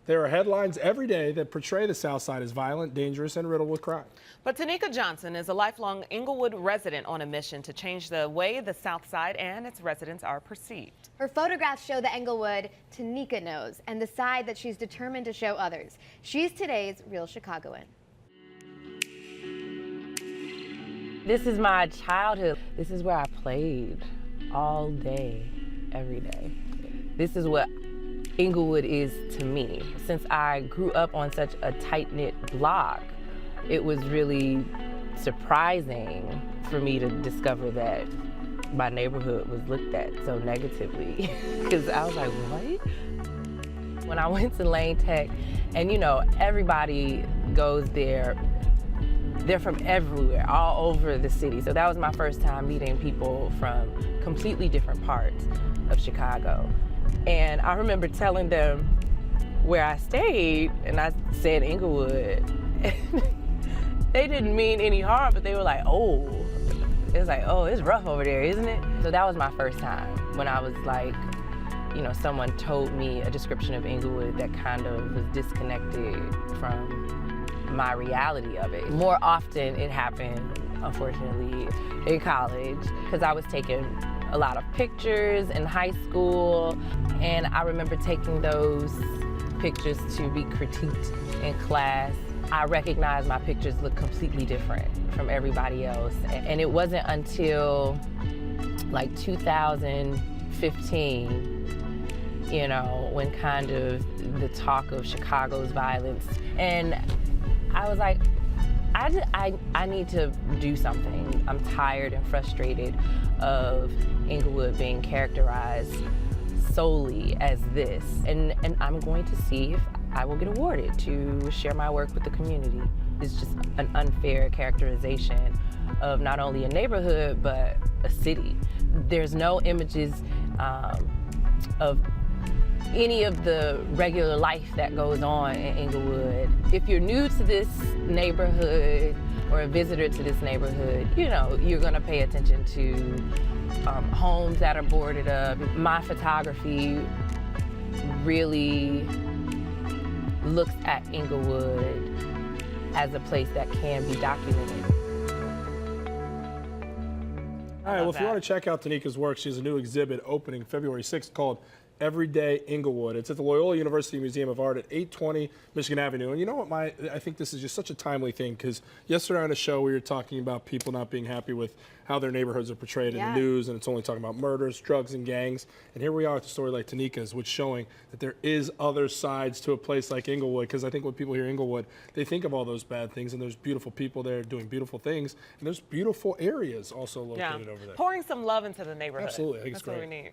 There are headlines every day that portray the South Side as violent, dangerous, and riddled with crime. But Tonika Johnson is a lifelong Englewood resident on a mission to change the way the South Side and its residents are perceived. Her photographs show the Englewood Tonika knows and the side that she's determined to show others. She's today's Real Chicagoan. This is my childhood. This is where I played all day, every day. This is what Englewood is to me. Since I grew up on such a tight-knit block, it was really surprising for me to discover that my neighborhood was looked at so negatively. Because I was like, what? When I went to Lane Tech, and you know, everybody goes there. They're from everywhere, all over the city. So that was my first time meeting people from completely different parts of Chicago. And I remember telling them where I stayed, and I said Englewood. They didn't mean any harm, but they were like, oh. It was like, oh, it's rough over there, isn't it? So that was my first time when I was like, you know, someone told me a description of Englewood that kind of was disconnected from my reality of it. More often it happened, unfortunately, in college, because I was taking a lot of pictures in high school, and I remember taking those pictures to be critiqued in class. I recognized my pictures looked completely different from everybody else, and it wasn't until like 2015, you know, when kind of the talk of Chicago's violence, and I was like, I need to do something. I'm tired and frustrated of Englewood being characterized solely as this. And I'm going to see if I will get awarded to share my work with the community. It's just an unfair characterization of not only a neighborhood, but a city. There's no images of any of the regular life that goes on in Englewood. If you're new to this neighborhood or a visitor to this neighborhood, you know, you're gonna pay attention to homes that are boarded up. My photography really looks at Englewood as a place that can be documented. All right, well, if you want to check out Tonika's work, she has a new exhibit opening February 6th called Everyday Englewood. It's at the Loyola University Museum of Art at 820 Michigan Avenue. And you know what, I think this is just such a timely thing, because yesterday on the show we were talking about people not being happy with how their neighborhoods are portrayed in the news, and it's only talking about murders, drugs, and gangs. And here we are with a story like Tonika's, which showing that there is other sides to a place like Englewood, because I think when people hear Englewood, they think of all those bad things, and there's beautiful people there doing beautiful things, and there's beautiful areas also located over there. Pouring some love into the neighborhood. Absolutely, I think it's great. That's what we need.